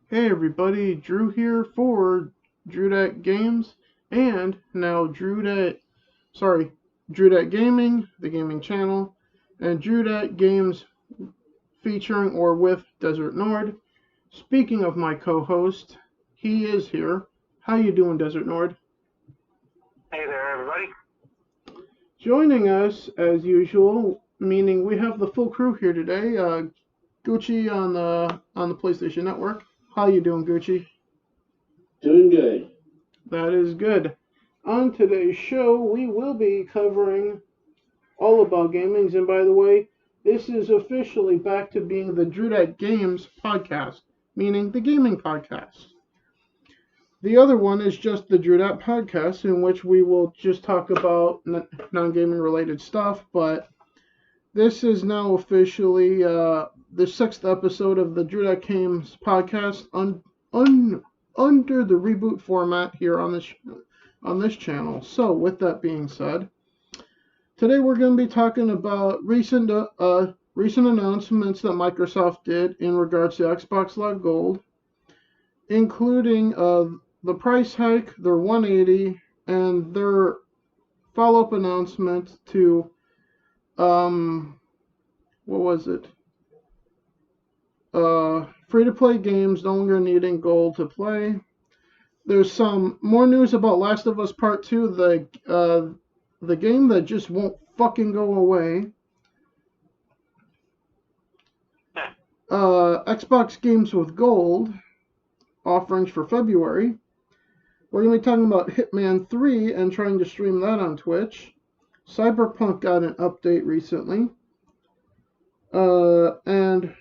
Hey everybody, Drew here for Drew Games, and now Drew Gaming, the gaming channel, and Drew Games featuring or with Desert Nord. Speaking of my co-host, he is here. How you doing, Desert Nord? Hey there, everybody. Joining us, as usual, meaning we have the full crew here today, Gucci on the PlayStation Network. How you doing, Gucci? Doing good. That is good. On today's show, we will be covering all about gamings. And by the way, this is officially back to being the Drew Games podcast, meaning the gaming podcast. The other one is just the Drew podcast, in which we will just talk about non-gaming related stuff. But this is now officially the sixth episode of the Drew Games podcast under the reboot format here on this channel. So, with that being said, today we're going to be talking about recent announcements that Microsoft did in regards to Xbox Live Gold, including the price hike, their 180, and their follow-up announcement to what was it? Free-to-play games no longer needing gold to play. There's some more news about Last of Us Part 2, the game that just won't fucking go away. Xbox games with gold offerings for February. We're going to be talking about Hitman 3 and trying to stream that on Twitch. Cyberpunk got an update recently. And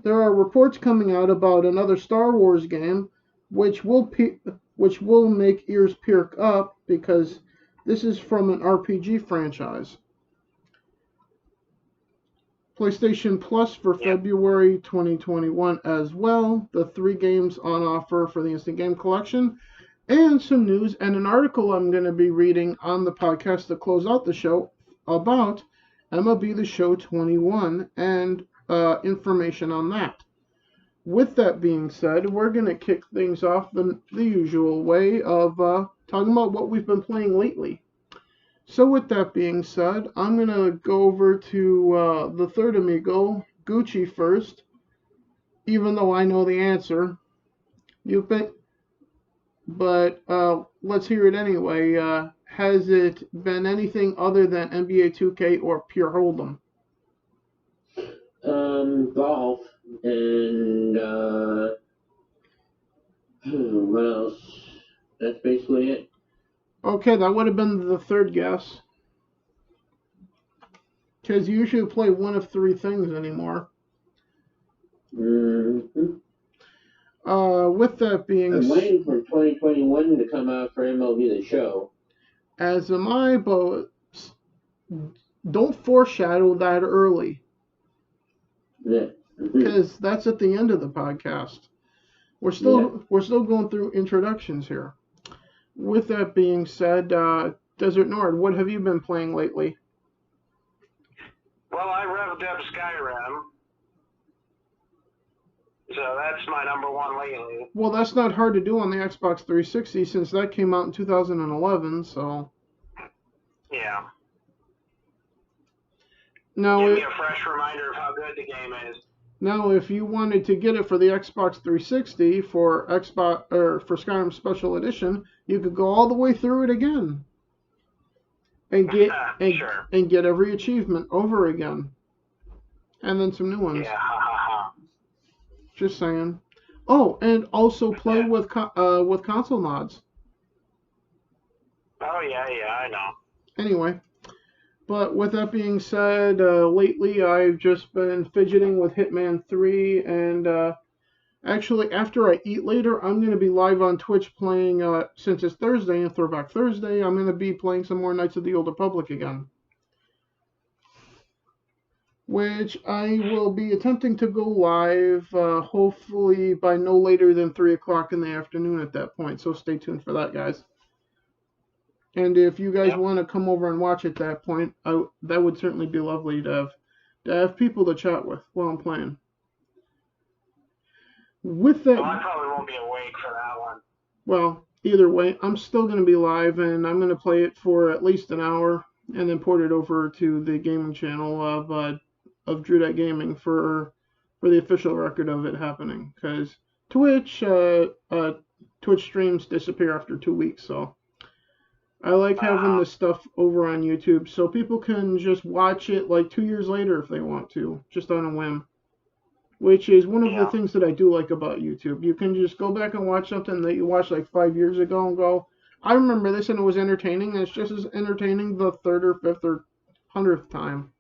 there are reports coming out about another Star Wars game, which will make ears perk up because this is from an RPG franchise. PlayStation Plus for February 2021 as well. The 3 games on offer for the Instant Game Collection. And some news and an article I'm going to be reading on the podcast to close out the show about MLB The Show 21 and information on that. With that being said, we're going to kick things off the usual way of talking about what we've been playing lately. So with that being said, I'm going to go over to the third amigo, Gucci first, even though I know the answer. But let's hear it anyway. Has it been anything other than NBA 2K or pure Hold'em? Golf and what else? That's basically it. Okay, that would have been the third guess. Because you usually play one of 3 things anymore. Mm-hmm. With that being I'm waiting for 2021 to come out for MLB The Show. As am I, but don't foreshadow that early. Yeah. Because that's at the end of the podcast. We're still going through introductions here. With that being said, Desert Nord, what have you been playing lately? Well, I revved up Skyrim, so that's my number one lately. Well, that's not hard to do on the Xbox 360 since that came out in 2011, so... Yeah. Now, Give me a fresh reminder of how good the game is. Now, if you wanted to get it for the Xbox 360 for Skyrim Special Edition, you could go all the way through it again and get every achievement over again, and then some new ones. Yeah. Just saying. Oh, and also play with console mods. Oh yeah, I know. Anyway. But with that being said, lately I've just been fidgeting with Hitman 3, and actually after I eat later, I'm going to be live on Twitch playing, since it's Thursday and Throwback Thursday, I'm going to be playing some more Knights of the Old Republic again. Which I will be attempting to go live, hopefully by no later than 3 o'clock in the afternoon at that point, so stay tuned for that, guys. And if you guys want to come over and watch at that point, that would certainly be lovely to have people to chat with while I'm playing. With Well, I that, probably won't be awake for that one. well, either way, I'm still going to be live, and I'm going to play it for at least an hour, and then port it over to the gaming channel of Drew Gaming for the official record of it happening. Because Twitch streams disappear after 2 weeks, so I like having the stuff over on YouTube so people can just watch it like 2 years later if they want to, just on a whim. Which is one of the things that I do like about YouTube. You can just go back and watch something that you watched like 5 years ago and go, I remember this and it was entertaining, and it's just as entertaining the third or fifth or 100th time.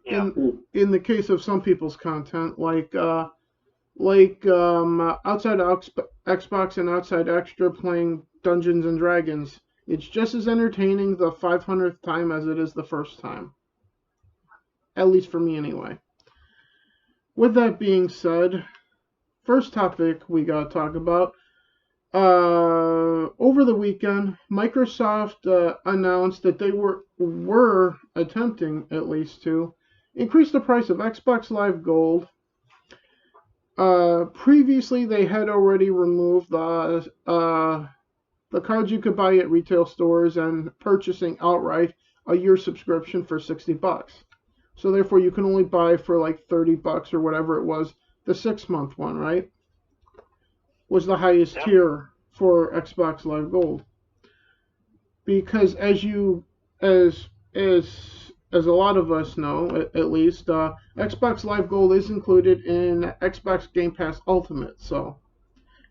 Yeah. In the case of some people's content, like outside Xbox and Outside Extra playing Dungeons and Dragons, it's just as entertaining the 500th time as it is the first time. At least for me, anyway. With that being said, first topic we got to talk about. Over the weekend, Microsoft announced that they were attempting, at least, to increase the price of Xbox Live Gold. Previously, they had already removed the cards you could buy at retail stores and purchasing outright a year subscription for $60. So therefore, you can only buy for like $30 or whatever it was. The 6-month one, right, was the highest tier for Xbox Live Gold. Because as a lot of us know, at least, Xbox Live Gold is included in Xbox Game Pass Ultimate. So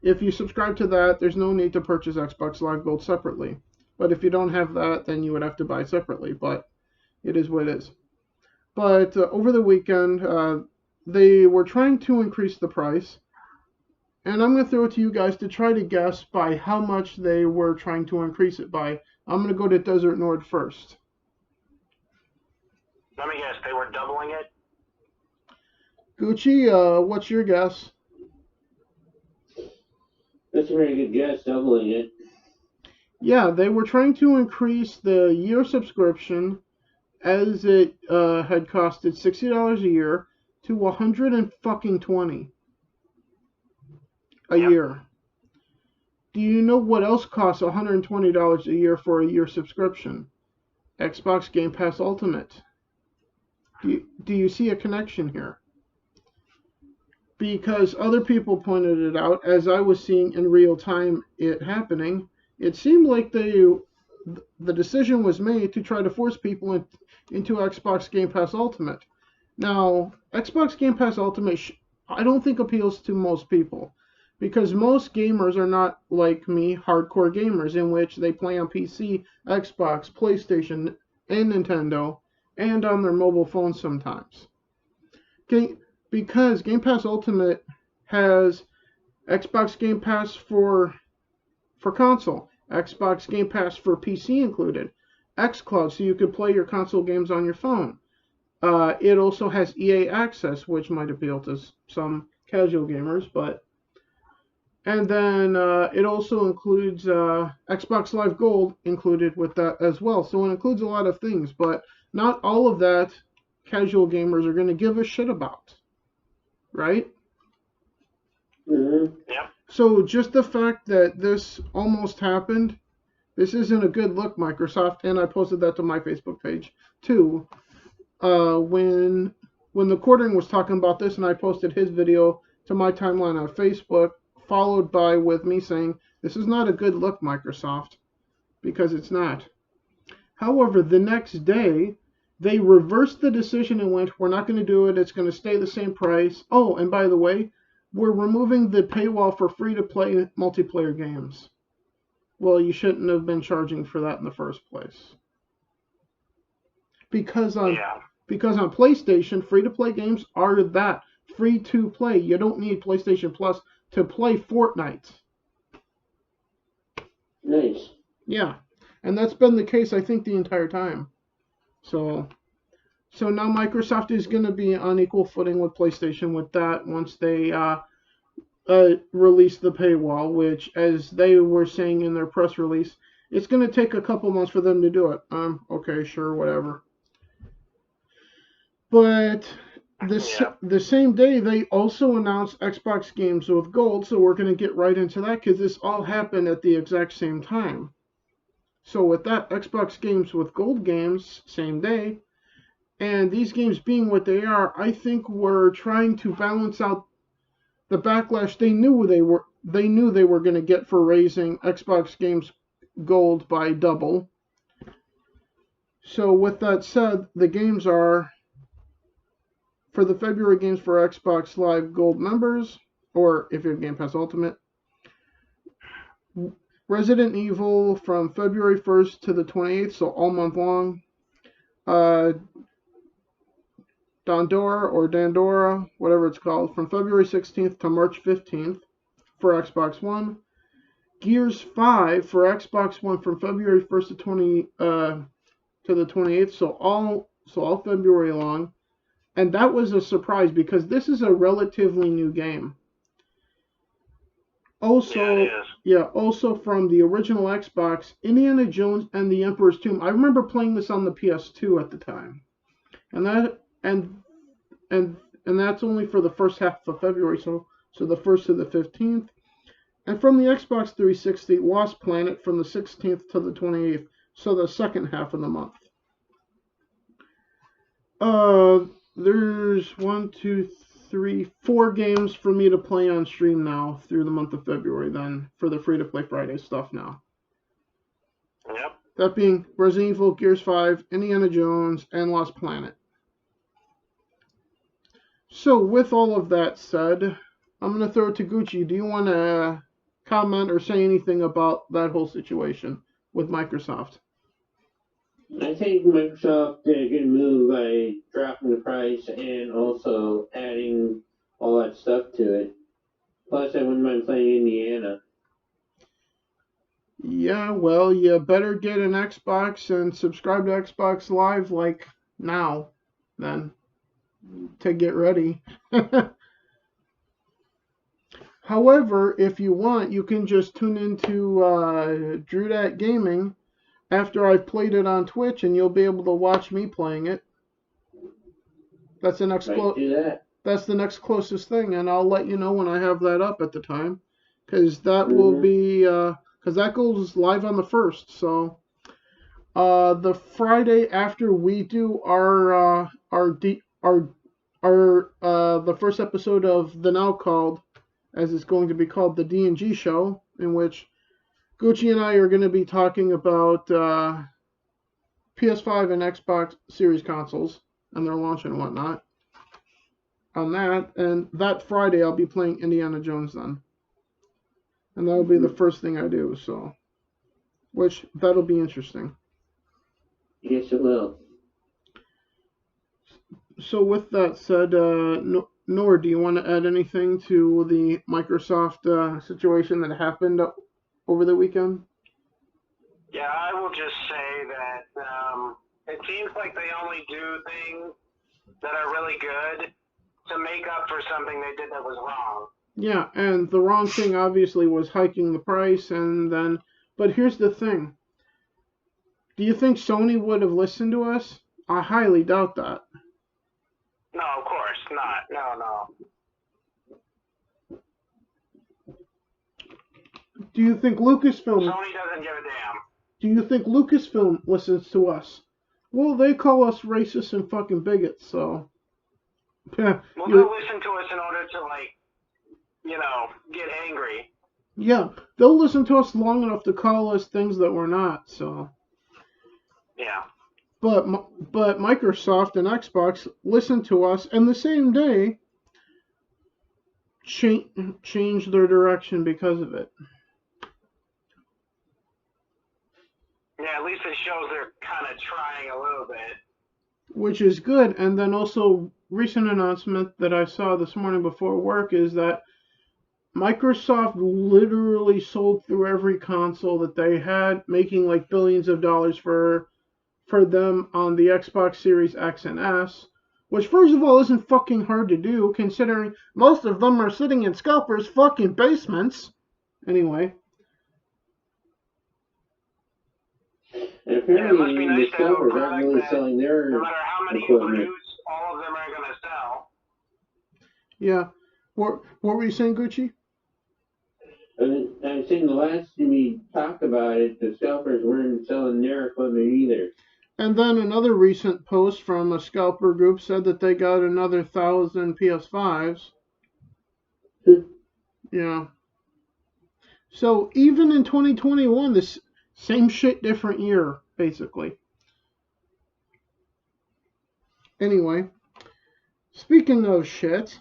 if you subscribe to that, there's no need to purchase Xbox Live Gold separately. But if you don't have that, then you would have to buy separately. But it is what it is. But over the weekend, they were trying to increase the price. And I'm going to throw it to you guys to try to guess by how much they were trying to increase it by. I'm going to go to Desert Nord first. Let me guess, they were doubling it? Gucci, what's your guess? That's a very good guess, doubling it. Yeah, they were trying to increase the year subscription, as it had costed $60 a year, to $120 a year. Do you know what else costs $120 a year for a year subscription? Xbox Game Pass Ultimate. Do you see a connection here? Because other people pointed it out, as I was seeing in real time it happening. It seemed like the decision was made to try to force people into Xbox Game Pass Ultimate. Now, Xbox Game Pass Ultimate, I don't think appeals to most people, because most gamers are not like me, hardcore gamers, in which they play on PC, Xbox, PlayStation, and Nintendo, and on their mobile phones sometimes. Because Game Pass Ultimate has Xbox Game Pass for console, Xbox Game Pass for PC included, xCloud, so you could play your console games on your phone. It also has EA Access, which might appeal to some casual gamers, and then it also includes Xbox Live Gold included with that as well. So it includes a lot of things, but not all of that casual gamers are going to give a shit about, right? Mm-hmm. Yeah. So just the fact that this almost happened, this isn't a good look, Microsoft, and I posted that to my Facebook page too. When the Quartering was talking about this, and I posted his video to my timeline on Facebook, followed by with me saying, this is not a good look, Microsoft, because it's not. However, the next day, they reversed the decision and went, we're not going to do it, it's going to stay the same price. Oh, and by the way, we're removing the paywall for free-to-play multiplayer games. Well, you shouldn't have been charging for that in the first place. Because on PlayStation, free-to-play games are that. Free to play. You don't need PlayStation Plus to play Fortnite. Nice. Yeah. And that's been the case, I think, the entire time. So now Microsoft is going to be on equal footing with PlayStation with that once they release the paywall, which, as they were saying in their press release, it's going to take a couple months for them to do it. Okay, sure, whatever. But the same day they also announced Xbox Games with Gold, so we're going to get right into that because this all happened at the exact same time. So with that, Xbox Games with Gold games, same day, and these games being what they are, I think we're trying to balance out the backlash they knew they were going to get for raising Xbox Games Gold by double. So with that said, the games are for the February games for Xbox Live Gold members, or if you have Game Pass Ultimate, Resident Evil from February 1st to the 28th, so all month long. Dandora, whatever it's called, from February 16th to March 15th for Xbox One. Gears 5 for Xbox One from February 1st to the 28th, so all February long. And that was a surprise because this is a relatively new game. Also, also from the original Xbox, Indiana Jones and the Emperor's Tomb. I remember playing this on the PS2 at the time, and that's only for the first half of February, so the 1st to the 15th. And from the Xbox 360, Lost Planet from the 16th to the 28th, so the second half of the month. There's 4 games for me to play on stream now through the month of February, then, for the free-to-play Friday stuff now. Yep. That being Resident Evil, Gears 5, Indiana Jones, and Lost Planet. So, with all of that said, I'm going to throw it to Gucci. Do you want to comment or say anything about that whole situation with Microsoft? I think Microsoft did a good move by dropping the price and also adding all that stuff to it. Plus, I wouldn't mind playing Indiana. Yeah, well, you better get an Xbox and subscribe to Xbox Live, like, now, then, to get ready. However, if you want, you can just tune into Drew Gaming after I've played it on Twitch, and you'll be able to watch me playing it. That's the next That's the next closest thing, and I'll let you know when I have that up at the time, because that will be because that goes live on the 1st. So the Friday after we do the first episode of the now called, as it's going to be called, the DDG show, in which Gucci and I are going to be talking about PS5 and Xbox Series consoles and their launch and whatnot. On that, and that Friday I'll be playing Indiana Jones then. And that'll be the first thing I do, so. Which, that'll be interesting. Yes, it will. So with that said, Nor, do you want to add anything to the Microsoft situation that happened over the weekend? Yeah, I will just say that it seems like they only do things that are really good to make up for something they did that was wrong. Yeah, and the wrong thing obviously was hiking the price, and then, but here's the thing. Do you think Sony would have listened to us? I highly doubt that. No, of course not. No. Do you think Lucasfilm... Sony doesn't give a damn. Do you think Lucasfilm listens to us? Well, they call us racist and fucking bigots, so... Well, they'll listen to us in order to, get angry. Yeah, they'll listen to us long enough to call us things that we're not, so... Yeah. But Microsoft and Xbox listened to us, and the same day changed their direction because of it. Yeah, at least it shows they're kind of trying a little bit. Which is good, and then also recent announcement that I saw this morning before work is that Microsoft literally sold through every console that they had, making like billions of dollars for them on the Xbox Series X and S, which first of all isn't fucking hard to do, considering most of them are sitting in scalpers' fucking basements. Anyway. And apparently it must be nice the scalpers aren't really selling their no matter how many equipment. you produce, all of them are going to sell. Yeah. What were you saying, Gucci? I was saying the last time we talked about it, the scalpers weren't selling their equipment either. And then another recent post from a scalper group said that they got another 1,000 PS5s. Yeah. So even in 2021, this same shit, different year, basically. Anyway, speaking of shit,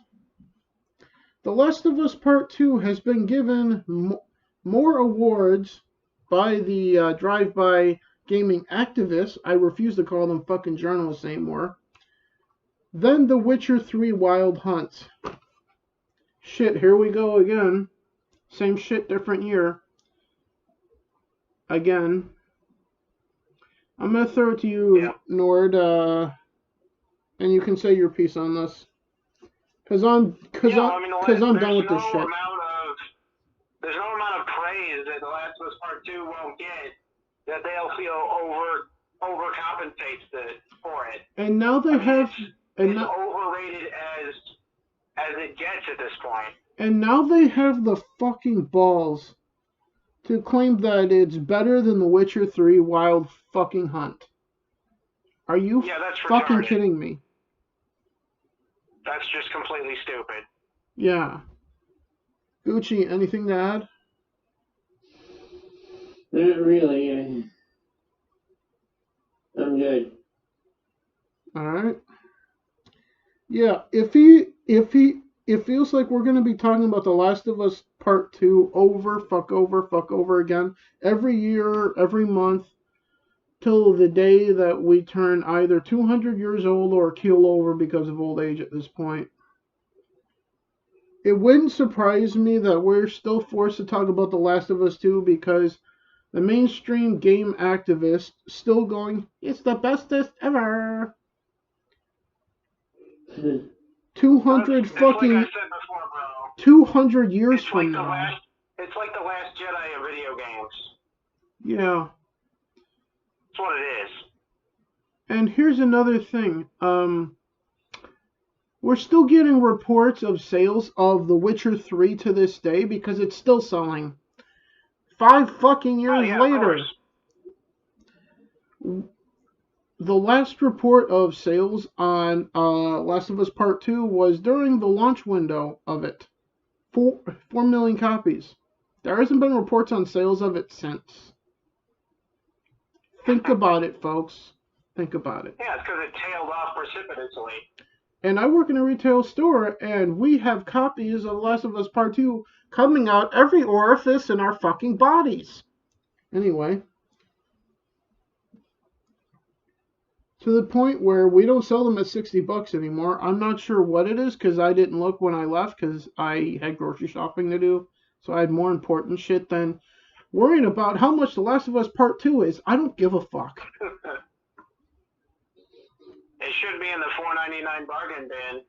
The Last of Us Part 2 has been given more awards by the drive-by gaming activists. I refuse to call them fucking journalists anymore. Than The Witcher 3 Wild Hunt. Shit, here we go again. Same shit, different year. Again. I'm gonna throw it to you, Nord, and you can say your piece on this. Cause I'm done with this shit. There's no amount of praise that The Last of Us Part 2 won't get that they'll feel overcompensates for it. And now they have overrated as it gets at this point. And now they have the fucking balls to claim that it's better than The Witcher 3 Wild fucking Hunt. Are you fucking kidding me? That's just completely stupid. Yeah. Gucci, anything to add? Not really. I'm good. Alright. Yeah, it feels like we're gonna be talking about The Last of Us Part 2 fuck over again. Every year, every month, till the day that we turn either 200 years old or keel over because of old age at this point. It wouldn't surprise me that we're still forced to talk about The Last of Us 2 because the mainstream game activists still going, it's the bestest ever. 200 fucking like I said before, bro. 200 years from now. It's like the Last Jedi of video games. Yeah. That's what it is. And here's another thing. We're still getting reports of sales of The Witcher 3 to this day because it's still selling. 5 fucking years later. The last report of sales on Last of Us Part 2 was during the launch window of it. 4 million copies. There hasn't been reports on sales of it since. Think about it, folks. Think about it. Yeah, it's because it tailed off precipitously. And I work in a retail store, and we have copies of Last of Us Part 2 coming out every orifice in our fucking bodies. Anyway. To the point where we don't sell them at $60 anymore. I'm not sure what it is, because I didn't look when I left, because I had grocery shopping to do. So I had more important shit than worrying about how much The Last of Us Part 2 is. I don't give a fuck. It should be in the $4.99 bargain bin.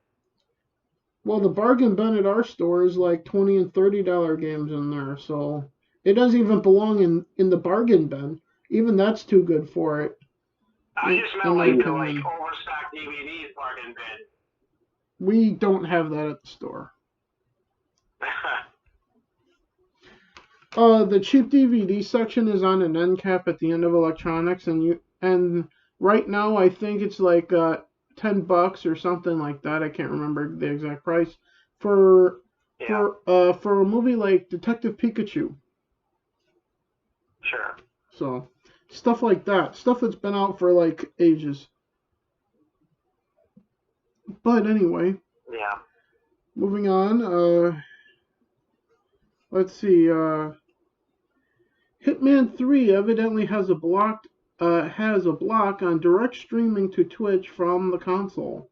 Well, the bargain bin at our store is like $20 and $30 games in there, so it doesn't even belong in the bargain bin. Even that's too good for it. I just meant like the overstocked DVDs bargain bin. We don't have that at the store. The cheap DVD section is on an end cap at the end of electronics, and right now I think it's like $10 or something like that. I can't remember the exact price for a movie like Detective Pikachu. Sure. So stuff like that, stuff that's been out for like ages. But anyway. Yeah. Moving on. Let's see. Hitman 3 evidently has a block on direct streaming to Twitch from the console.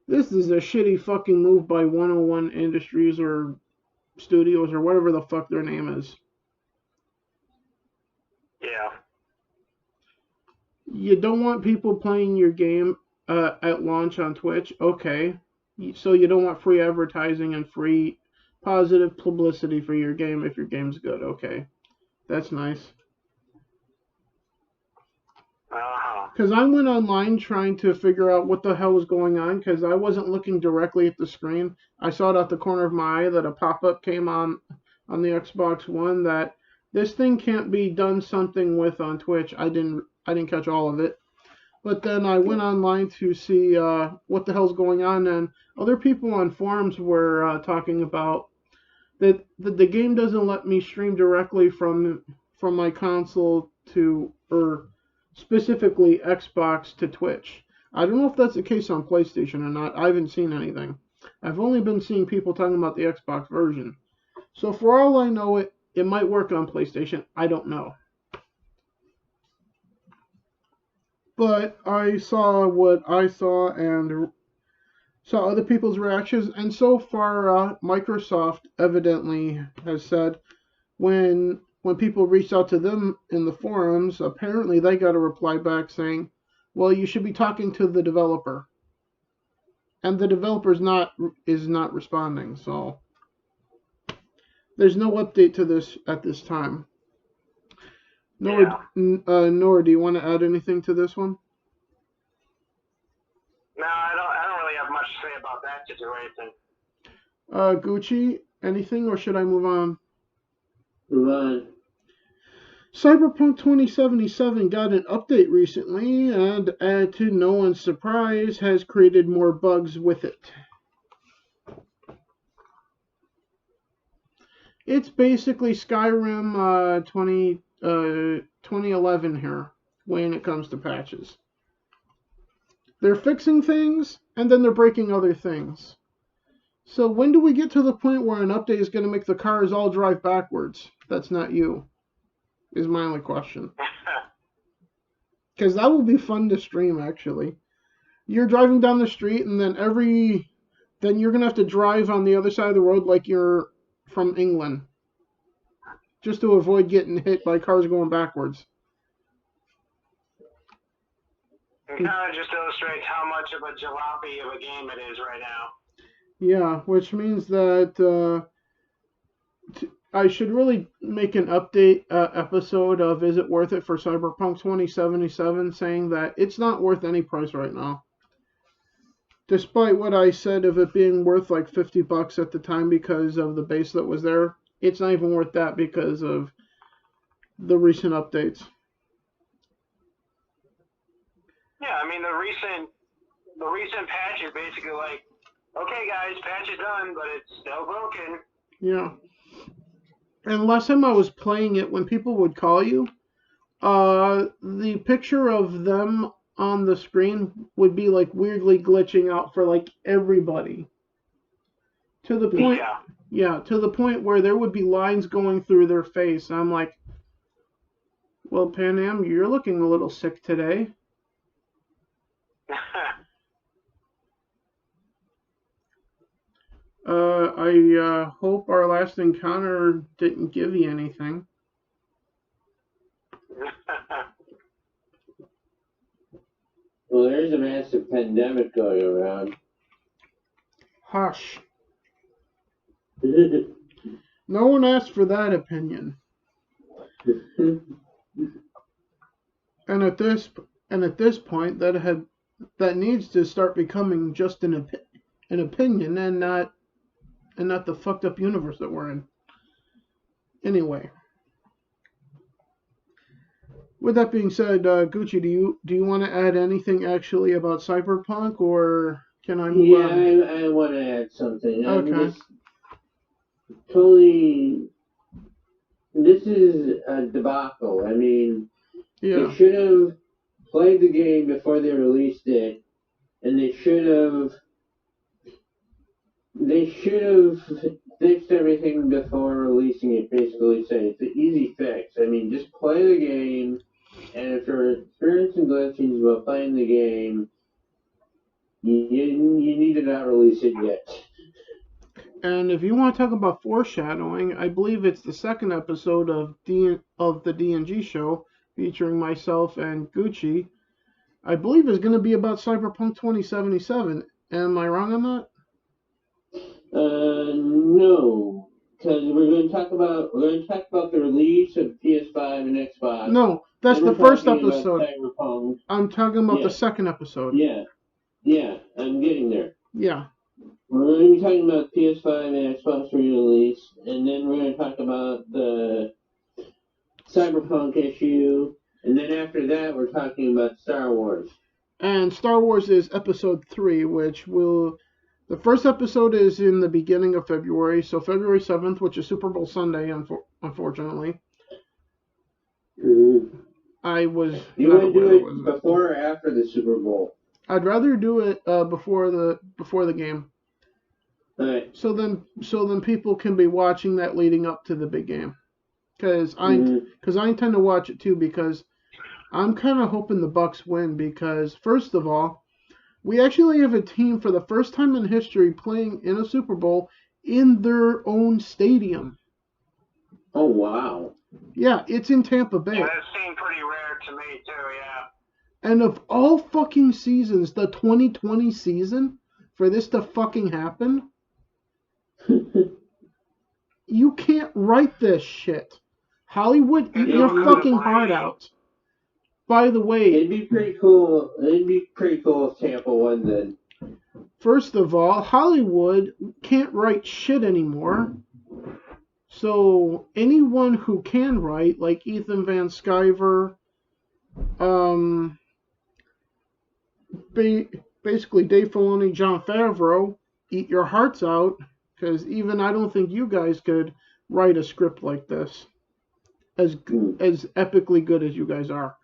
This is a shitty fucking move by 101 Industries or Studios or whatever the fuck their name is. Yeah. You don't want people playing your game at launch on Twitch? Okay. So you don't want free advertising and free positive publicity for your game if your game's good. Okay. That's nice. Uh-huh. Because I went online trying to figure out what the hell was going on because I wasn't looking directly at the screen. I saw it out the corner of my eye that a pop-up came on the Xbox One that this thing can't be done something with on Twitch. I didn't catch all of it. But then I went online to see what the hell's going on, and other people on forums were talking about that the game doesn't let me stream directly from my console to, or specifically Xbox to Twitch. I don't know if that's the case on PlayStation or not. I haven't seen anything. I've only been seeing people talking about the Xbox version. So for all I know, it might work on PlayStation. I don't know. But I saw what I saw and saw other people's reactions, and so far Microsoft evidently has said when people reached out to them in the forums, apparently they got a reply back saying, well, you should be talking to the developer. And the developer is not responding, so there's no update to this at this time. Nor, do you want to add anything to this one? No, I don't really have much to say about that situation. Gucci, anything, or should I move on? Move on. Cyberpunk 2077 got an update recently, and to no one's surprise, has created more bugs with it. It's basically Skyrim 2011 here, when it comes to patches. They're fixing things, and then they're breaking other things. So when do we get to the point where an update is going to make the cars all drive backwards? That's not you, is my only question. Because that will be fun to stream, actually. You're driving down the street, and then you're going to have to drive on the other side of the road like you're from England, just to avoid getting hit by cars going backwards. It kind of just illustrates how much of a jalopy of a game it is right now. Yeah, which means that I should really make an update episode of Is It Worth It for Cyberpunk 2077, saying that it's not worth any price right now. Despite what I said of it being worth like $50 at the time because of the base that was there, it's not even worth that because of the recent updates. Yeah, I mean the recent patch is basically like, okay guys, patch is done, but it's still broken. Yeah. And last time I was playing it, when people would call you, the picture of them on the screen would be like weirdly glitching out for like everybody. To the point, to the point where there would be lines going through their face. And I'm like, well, Pan Am, you're looking a little sick today. I hope our last encounter didn't give you anything. Well, there's a massive pandemic going around. Hush. No one asked for that opinion. And at this point, that needs to start becoming just an opinion and not the fucked up universe that we're in. Anyway, with that being said, Gucci, do you want to add anything actually about Cyberpunk, or can I move on? Yeah, I want to add something. Okay. This is a debacle. I mean, Yeah. They should have played the game before they released it, and they should have fixed everything before releasing it. Basically, say it's an easy fix. I mean, just play the game, and if you're experiencing glitches while playing the game, you need to not release it yet. And if you want to talk about foreshadowing, I believe it's the second episode of the DDG show featuring myself and Gucci. I believe is going to be about Cyberpunk 2077. Am I wrong on that? No. because we're going to talk about the release of PS5 and Xbox. No, that's Then the we're first talking about episode. Cyberpunk. I'm talking about Yeah. the second episode. Yeah, I'm getting there. Yeah. We're going to be talking about PS5 and Xbox release, and then we're going to talk about the Cyberpunk issue, and then after that, we're talking about Star Wars. And Star Wars is episode 3, which will... The first episode is in the beginning of February, so February 7th, which is Super Bowl Sunday, unfortunately. Mm-hmm. I was... You want to do it before or after the Super Bowl? I'd rather do it before the game. All right. So then people can be watching that leading up to the big game. Because I intend to watch it too, because I'm kind of hoping the Bucks win, because first of all, we actually have a team for the first time in history playing in a Super Bowl in their own stadium. Oh, wow. Yeah, it's in Tampa Bay. Yeah, that seemed pretty rare to me too, yeah. And of all fucking seasons, the 2020 season, for this to fucking happen, you can't write this shit. Hollywood, eat your fucking heart out. By the way, it'd be pretty cool. It'd be pretty cool if Tampa won then. First of all, Hollywood can't write shit anymore. So anyone who can write, like Ethan Van Sciver, basically Dave Filoni, Jon Favreau, eat your hearts out, because even I don't think you guys could write a script like this as epically good as you guys are.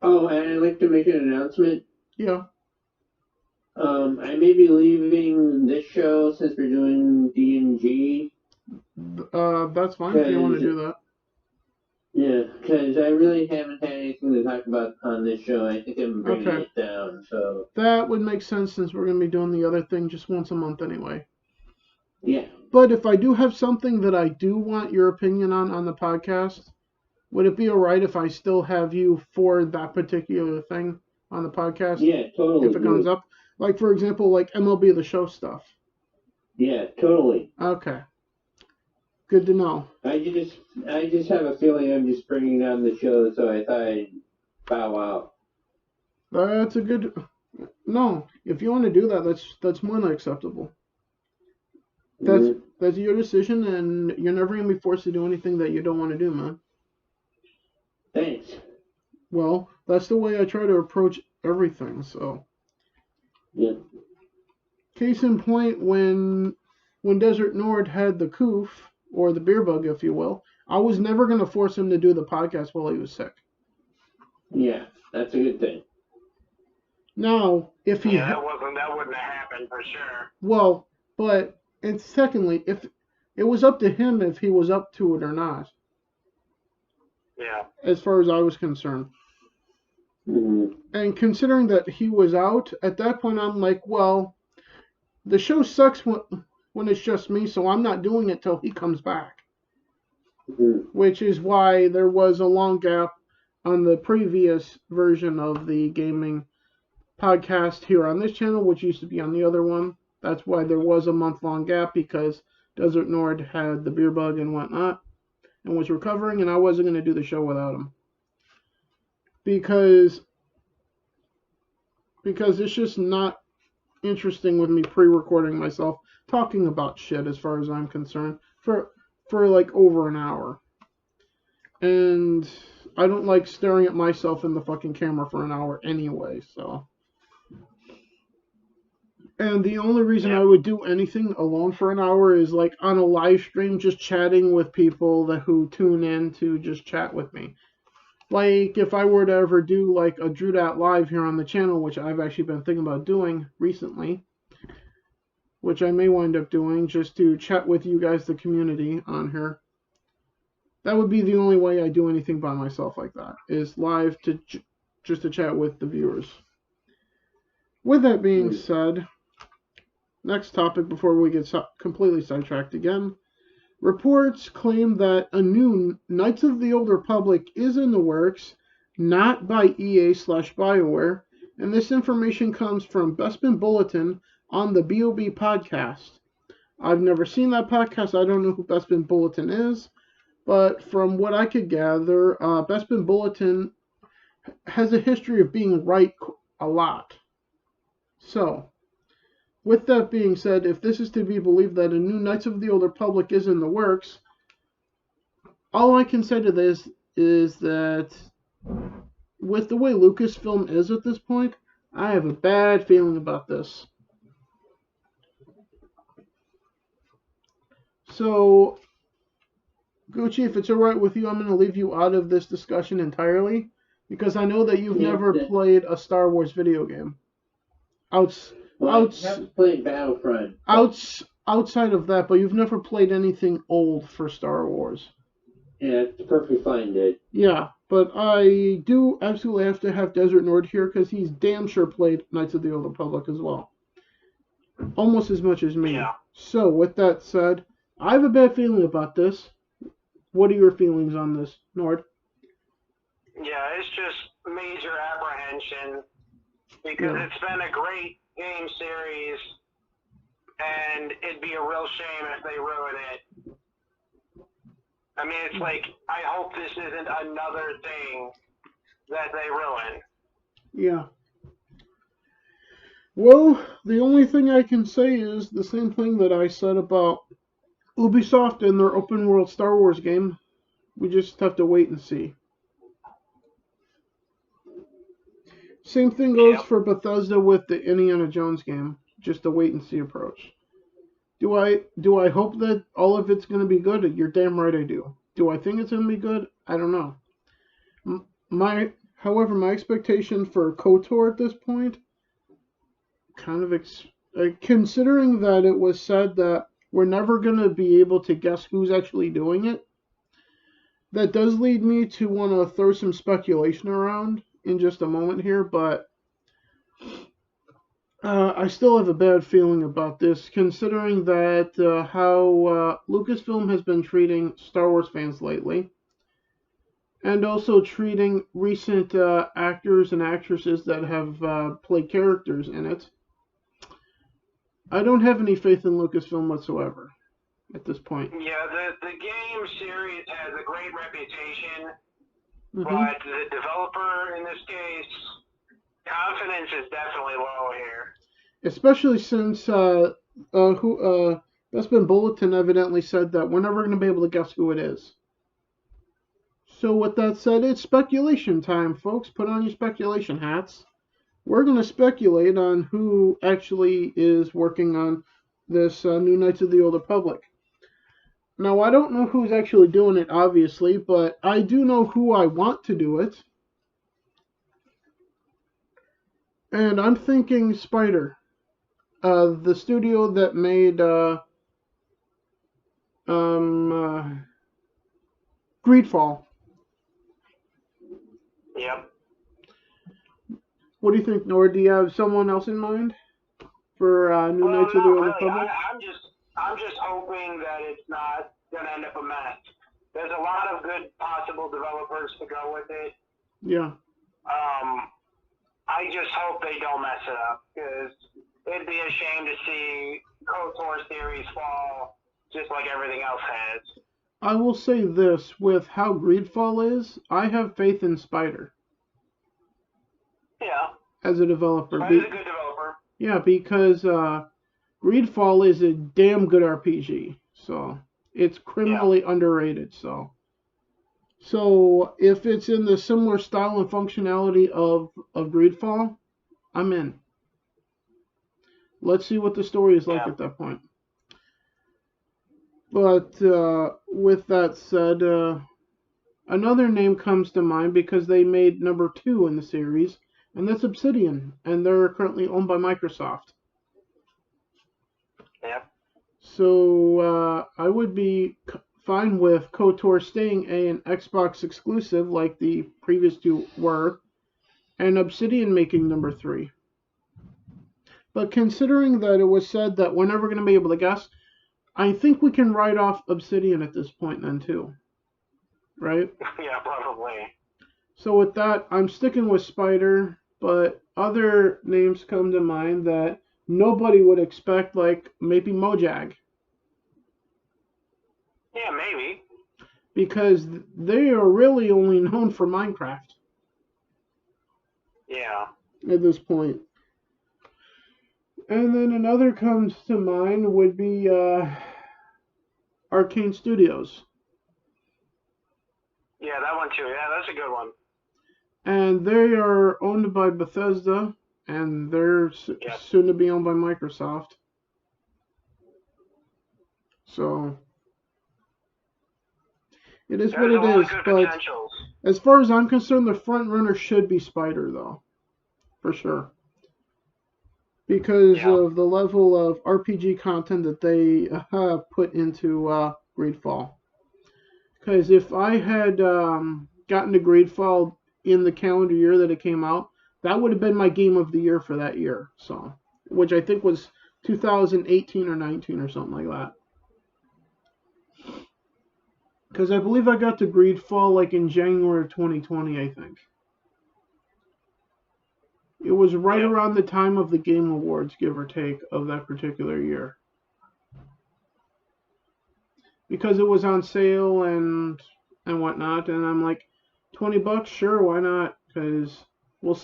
Oh, and I'd like to make an announcement. Yeah. I may be leaving this show since we're doing DDG. That's fine if you want to do that. Yeah, because I really haven't had anything to talk about on this show. I think I'm bringing it down, so... That would make sense since we're going to be doing the other thing just once a month anyway. Yeah. But if I do have something that I do want your opinion on the podcast, would it be alright if I still have you for that particular thing on the podcast? Yeah, totally. If it comes up? Like, for example, like MLB The Show stuff. Yeah, totally. Okay. Good to know. I just have a feeling I'm just bringing down the show, so I thought I'd bow out. That's a good... No, if you want to do that, that's more than acceptable. That's your decision, and you're never going to be forced to do anything that you don't want to do, man. Thanks. Well, that's the way I try to approach everything, so... Yeah. Case in point, when Desert Nord had the coof, or the beer bug, if you will, I was never going to force him to do the podcast while he was sick. Yeah, that's a good thing. Now, if he... Yeah, that wouldn't have happened for sure. Well, but, and secondly, if it was up to him if he was up to it or not. Yeah. As far as I was concerned. Mm-hmm. And considering that he was out, at that point I'm like, well, the show sucks when it's just me, so I'm not doing it till he comes back. Mm-hmm. Which is why there was a long gap on the previous version of the gaming podcast here on this channel, which used to be on the other one. That's why there was a month-long gap, because Desert Nord had the beer bug and whatnot, and was recovering, and I wasn't going to do the show without him. Because it's just not interesting with me pre-recording myself talking about shit as far as I'm concerned for like over an hour. And I don't like staring at myself in the fucking camera for an hour anyway, so. And the only reason I would do anything alone for an hour is like on a live stream, just chatting with people who tune in to just chat with me. Like, if I were to ever do, like, a Drew Dat Live here on the channel, which I've actually been thinking about doing recently, which I may wind up doing just to chat with you guys, the community, on here. That would be the only way I do anything by myself like that, is live just to chat with the viewers. With that being said, next topic before we get completely sidetracked again. Reports claim that a new Knights of the Old Republic is in the works, not by EA/BioWare, and this information comes from Bespin Bulletin on the BOB podcast. I've never seen that podcast. I don't know who Bespin Bulletin is, but from what I could gather, Bespin Bulletin has a history of being right a lot. So, with that being said, if this is to be believed that a new Knights of the Old Republic is in the works, all I can say to this is that with the way Lucasfilm is at this point, I have a bad feeling about this. So, Gucci, if it's alright with you, I'm going to leave you out of this discussion entirely, because I know that you've never played a Star Wars video game. I haven't played Battlefront. Outside of that, but you've never played anything old for Star Wars. Yeah, it's perfectly fine, dude. Yeah, but I do absolutely have to have Desert Nord here, because he's damn sure played Knights of the Old Republic as well. Almost as much as me. Yeah. So, with that said, I have a bad feeling about this. What are your feelings on this, Nord? Yeah, it's just major apprehension because it's been a great game series, and it'd be a real shame if they ruin it. I mean, it's like, I hope this isn't another thing that they ruin. Yeah. Well, the only thing I can say is the same thing that I said about Ubisoft and their open world Star Wars game. We just have to wait and see. Same thing goes for Bethesda with the Indiana Jones game. Just a wait and see approach. Do I hope that all of it's going to be good? You're damn right I do. Do I think it's going to be good? I don't know. However, my expectation for KOTOR at this point, kind of considering that it was said that we're never going to be able to guess who's actually doing it, that does lead me to want to throw some speculation around in just a moment here, but I still have a bad feeling about this, considering that how Lucasfilm has been treating Star Wars fans lately, and also treating recent actors and actresses that have played characters in it. I don't have any faith in Lucasfilm whatsoever at this point. Yeah, the game series has a great reputation, Mm-hmm. but the developer in this case, confidence is definitely low here. Especially since Bespin Bulletin evidently said that we're never going to be able to guess who it is. So with that said, it's speculation time, folks. Put on your speculation hats. We're going to speculate on who actually is working on this new Knights of the Old Republic. Now, I don't know who's actually doing it, obviously, but I do know who I want to do it. And I'm thinking Spider. The studio that made Greedfall. Yep. What do you think, Nora? Do you have someone else in mind for new Knights of the Old Republic? I'm just hoping that it's not gonna end up a mess. There's a lot of good possible developers to go with it. Yeah. I just hope they don't mess it up, because it'd be a shame to see KOTOR series fall just like everything else has. I will say this, with how Greedfall is, I have faith in Spider. Yeah. As a developer. Spider's a good developer. Yeah, because Greedfall is a damn good RPG. So, it's criminally underrated, so if it's in the similar style and functionality of Greedfall, I'm in. Let's see what the story is like at that point. But with that said, another name comes to mind because they made number 2 in the series, and that's Obsidian, and they're currently owned by Microsoft. Yep. So I would be fine with KOTOR staying an Xbox exclusive like the previous 2 were, and Obsidian making number 3. But considering that it was said that we're never going to be able to guess, I think we can write off Obsidian at this point then too. Right? Yeah, probably. So with that, I'm sticking with Spider, but other names come to mind that nobody would expect, like maybe Mojang. Yeah, maybe. Because they are really only known for Minecraft. Yeah. At this point. And then another comes to mind would be Arcane Studios. Yeah, that one too. Yeah, that's a good one. And they are owned by Bethesda, and they're Yep. soon to be owned by Microsoft. So it is what There's a it lot is. of good But potentials. as far as I'm concerned, the front runner should be Spider, though, for sure, because Yeah. of the level of RPG content that they put into Greedfall. Because if I had gotten to Greedfall in the calendar year that it came out, that would have been my game of the year for that year. So, which I think was 2018 or 19 or something like that. Because I believe I got to Greedfall like in January of 2020, I think. It was right Yep. around the time of the Game Awards, give or take, of that particular year. Because it was on sale and whatnot, and I'm like, $20, sure, why not? Because we'll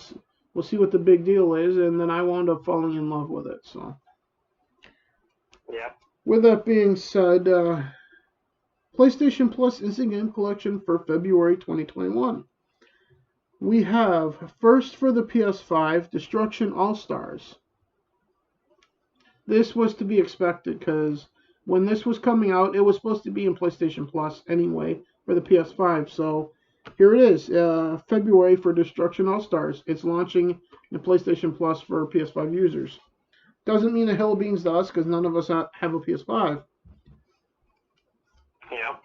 we'll see what the big deal is, and then I wound up falling in love with it. So, Yep. with that being said, PlayStation Plus Instant Game Collection for February 2021. We have first for the PS5, Destruction All Stars. This was to be expected because when this was coming out, it was supposed to be in PlayStation Plus anyway for the PS5. So here it is, February for Destruction All Stars. It's launching in PlayStation Plus for PS5 users. Doesn't mean a hill of beans to us because none of us have a PS5. Yep.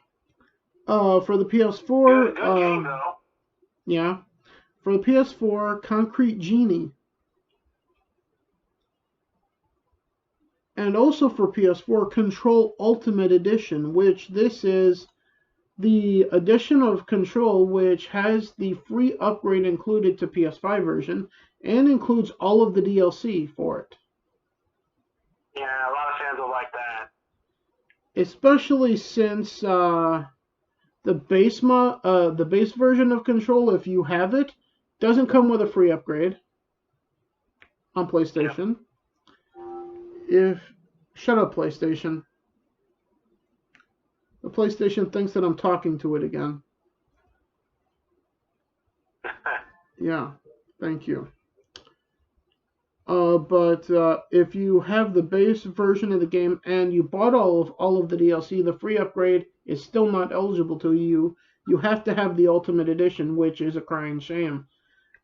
For the PS4, Good game though. yeah. For the PS4, Concrete Genie. And also for PS4, Control Ultimate Edition, which this is the edition of Control, which has the free upgrade included to PS5 version and includes all of the DLC for it. Yeah, a lot of fans will like that. Especially since the base version of Control, if you have it, doesn't come with a free upgrade on PlayStation. Yep. Shut up, PlayStation. The PlayStation thinks that I'm talking to it again. Yeah, thank you. But if you have the base version of the game and you bought all of the DLC, the free upgrade is still not eligible to you. You have to have the Ultimate Edition, which is a crying shame.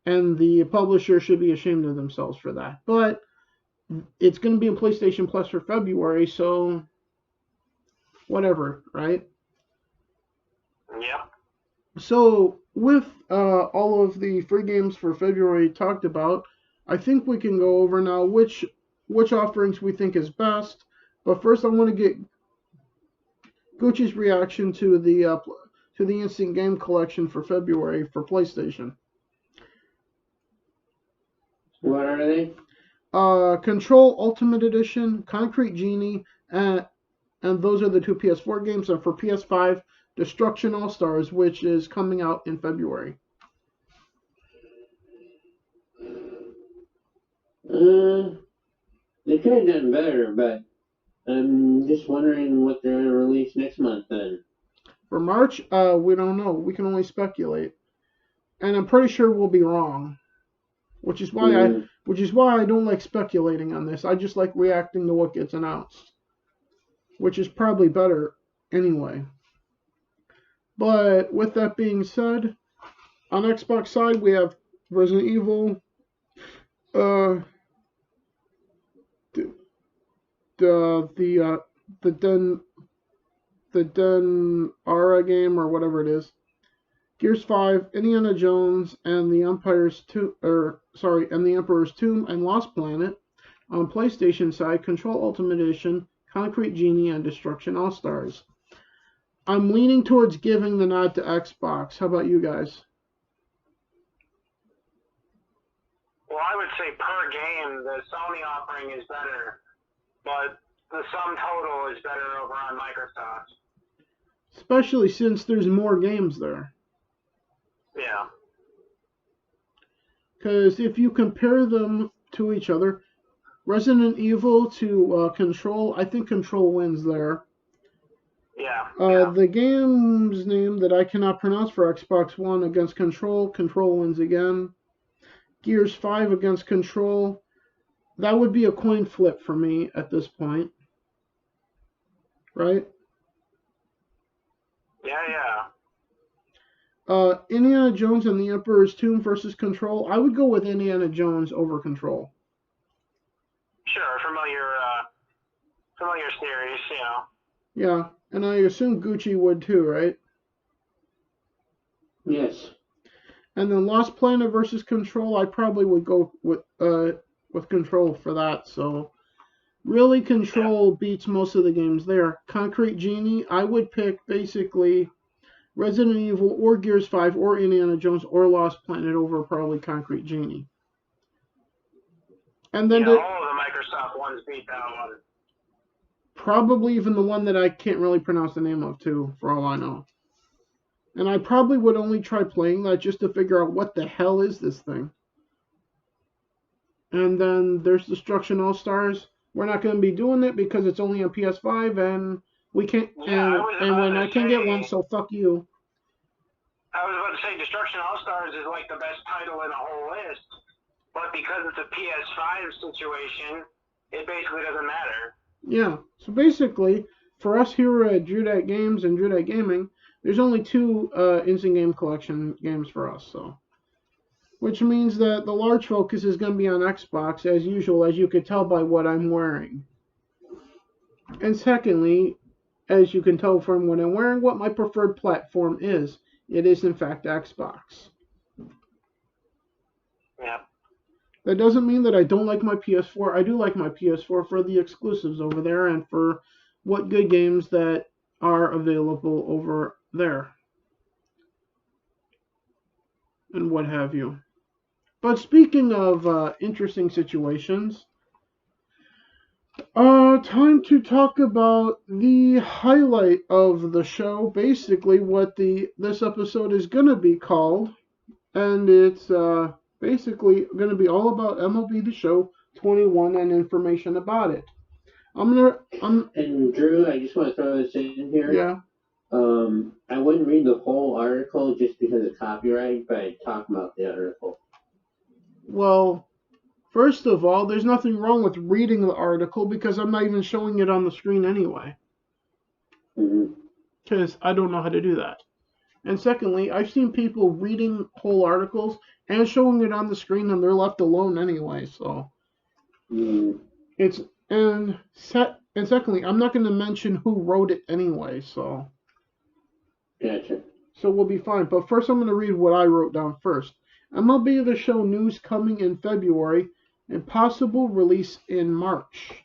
And the publisher should be ashamed of themselves for that. But it's going to be in PlayStation Plus for February, so whatever, right? Yep. So with all of the free games for February talked about, I think we can go over now which offerings we think is best. But first, I want to get Gucci's reaction to the Instant Game Collection for February for PlayStation. What are they? Control Ultimate Edition, Concrete Genie, and those are the two PS4 games. And for PS5, Destruction All Stars, which is coming out in February. They could have done better, but I'm just wondering what they're going to release next month then. For March, we don't know. We can only speculate, and I'm pretty sure we'll be wrong, which is why I don't like speculating on this. I just like reacting to what gets announced, which is probably better anyway. But with that being said, on Xbox side we have Resident Evil, the Den Ara game or whatever it is, Gears 5, Indiana Jones, and the Emperor's Tomb and Lost Planet. On PlayStation side, Control Ultimate Edition, Concrete Genie, and Destruction All Stars. I'm leaning towards giving the nod to Xbox. How about you guys? Well, I would say per game, the Sony offering is better, but the sum total is better over on Microsoft. especially since there's more games there. Yeah. Because if you compare them to each other, Resident Evil to Control, I think Control wins there. Yeah. The game's name that I cannot pronounce for Xbox One against Control, Control wins again. Gears 5 against Control, that would be a coin flip for me at this point. Right? Yeah. Indiana Jones and the Emperor's Tomb versus Control, I would go with Indiana Jones over Control. Sure, familiar series, you know. Yeah, and I assume Gucci would too, right? Yes. And then Lost Planet versus Control, I probably would go with Control for that. So really, Control beats most of the games there. Concrete Genie, I would pick basically Resident Evil or Gears 5 or Indiana Jones or Lost Planet over probably Concrete Genie. And then all of the Microsoft ones beat that one. Probably even the one that I can't really pronounce the name of too, for all I know. And I probably would only try playing that just to figure out what the hell is this thing. And then there's Destruction All Stars. We're not going to be doing it because it's only on PS5 and we can't. Yeah, and when I can get one, so fuck you. I was about to say Destruction All Stars is like the best title in the whole list, but because it's a PS5 situation, it basically doesn't matter. Yeah. So basically, for us here at Drudite Games and Drudite Gaming, there's only two Instant Game Collection games for us, so. Which means that the large focus is going to be on Xbox, as usual, as you could tell by what I'm wearing. And secondly, as you can tell from what I'm wearing, what my preferred platform is. It is, in fact, Xbox. Yeah. That doesn't mean that I don't like my PS4. I do like my PS4 for the exclusives over there and for what good games that are available over there. And what have you. But speaking of interesting situations, time to talk about the highlight of the show, basically what this episode is going to be called, and it's basically going to be all about MLB The Show 21 and information about it. And Drew, I just want to throw this in here. Yeah. I wouldn't read the whole article just because of copyright, but I'd talk about the article. Well, first of all, there's nothing wrong with reading the article because I'm not even showing it on the screen anyway. Because I don't know how to do that. And secondly, I've seen people reading whole articles and showing it on the screen and they're left alone anyway, so. And secondly, I'm not going to mention who wrote it anyway, so. Gotcha. So we'll be fine. But first I'm going to read what I wrote down first. MLB The Show news coming in February and possible release in March.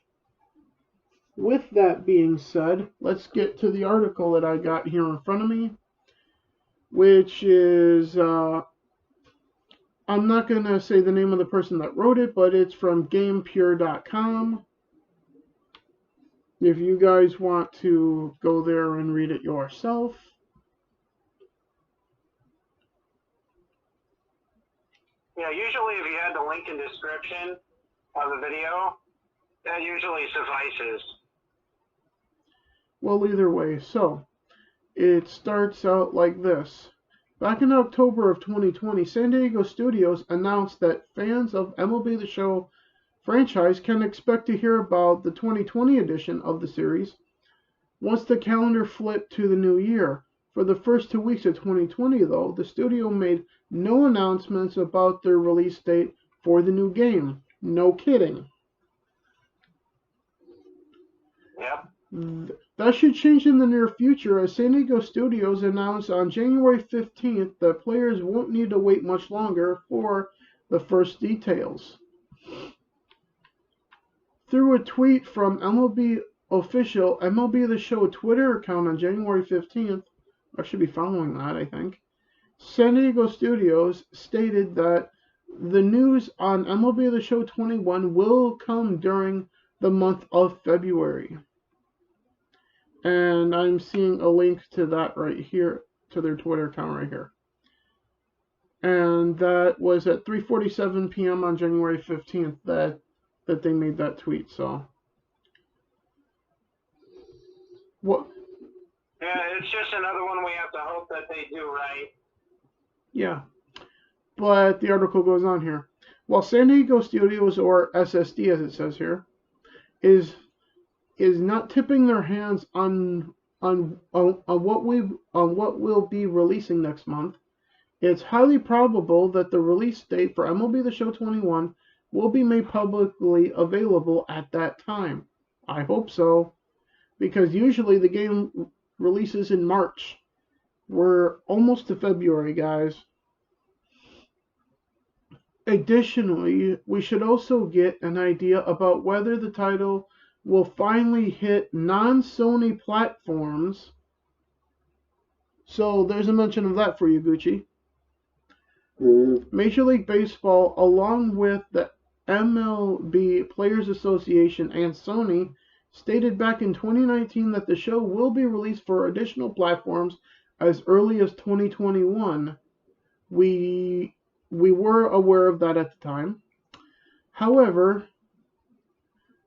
With that being said, let's get to the article that I got here in front of me, which is, I'm not going to say the name of the person that wrote it, but it's from GamePure.com. If you guys want to go there and read it yourself. Yeah, usually if you had the link in description of the video, that usually suffices. Well, either way, so it starts out like this. Back in October of 2020, San Diego Studios announced that fans of MLB The Show franchise can expect to hear about the 2020 edition of the series once the calendar flipped to the new year. For the first 2 weeks of 2020, though, the studio made no announcements about their release date for the new game. No kidding. Yep. That should change in the near future, as San Diego Studios announced on January 15th that players won't need to wait much longer for the first details. Through a tweet from MLB official MLB The Show Twitter account on January 15th, I should be following that, I think, San Diego Studios stated that the news on MLB The Show 21 will come during the month of February. And I'm seeing a link to that right here, to their Twitter account right here. And that was at 3:47 p.m. on January 15th that they made that tweet. So, what? Yeah, it's just another one we have to hope that they do right. Yeah, but the article goes on here. While San Diego Studios, or SSD as it says here, is not tipping their hands on what we'll be releasing next month, it's highly probable that the release date for MLB The Show 21 will be made publicly available at that time. I hope so, because usually the game releases in March. We're almost to February, guys. Additionally, we should also get an idea about whether the title will finally hit non-Sony platforms. So there's a mention of that for you, Gucci. Major League Baseball, along with the MLB Players Association and Sony, stated back in 2019 that the show will be released for additional platforms as early as 2021. We were aware of that at the time. However,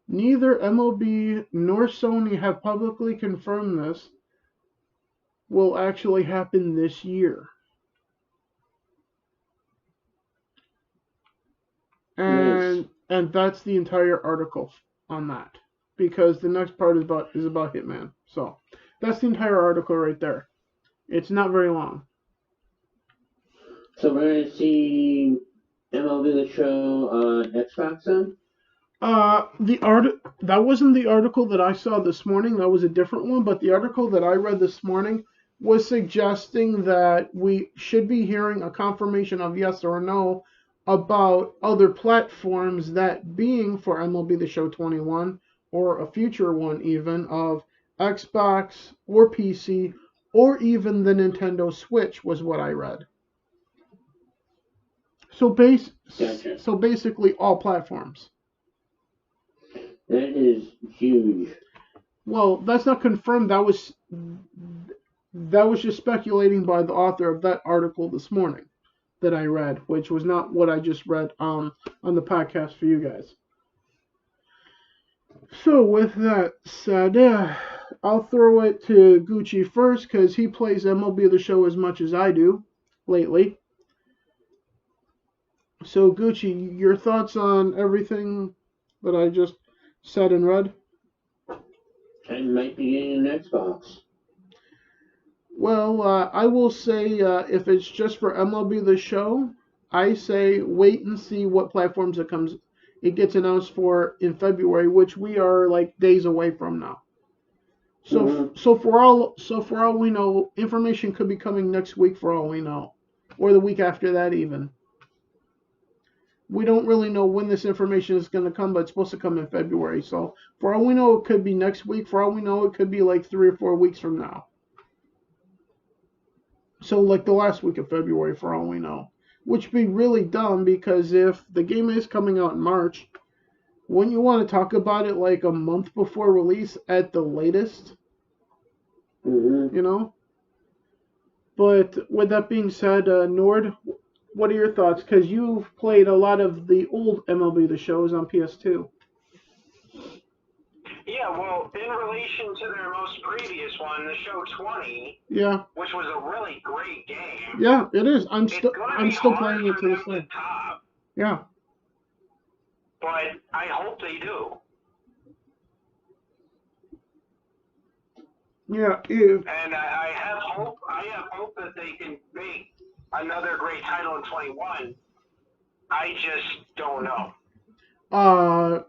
neither MLB nor Sony have publicly confirmed this will actually happen this year. And that's the entire article on that, because the next part is about Hitman. So that's the entire article right there. It's not very long. So we're gonna see MLB The Show on Xbox then? That wasn't the article that I saw this morning. That was a different one. But the article that I read this morning was suggesting that we should be hearing a confirmation of yes or no about other platforms, that being for MLB The Show 21 or a future one even of Xbox or PC or even the Nintendo Switch was what I read. So basically all platforms. That is huge. Well, that's not confirmed. That was just speculating by the author of that article this morning that I read, which was not what I just read on the podcast for you guys. So with that said, I'll throw it to Gucci first because he plays MLB The Show as much as I do lately. So Gucci, your thoughts on everything that I just said and read? I might be getting an Xbox. Well, I will say if it's just for MLB The Show, I say wait and see what platforms it gets announced for in February, which we are like days away from now. So for all we know, information could be coming next week for all we know, or the week after that even. We don't really know when this information is going to come, but it's supposed to come in February. So for all we know, it could be next week. For all we know, it could be like 3 or 4 weeks from now. So like the last week of February for all we know. Which would be really dumb because if the game is coming out in March, wouldn't you want to talk about it like a month before release at the latest? You know? But with that being said, Nord, what are your thoughts? Because you've played a lot of the old MLB The Shows on PS2. Yeah, well, in relation to their most previous one, the Show 20, yeah, which was a really great game. Yeah, it is. I'm still playing it to this day. Yeah. But I hope they do. Yeah. And I have hope that they can make another great title in 21. I just don't know.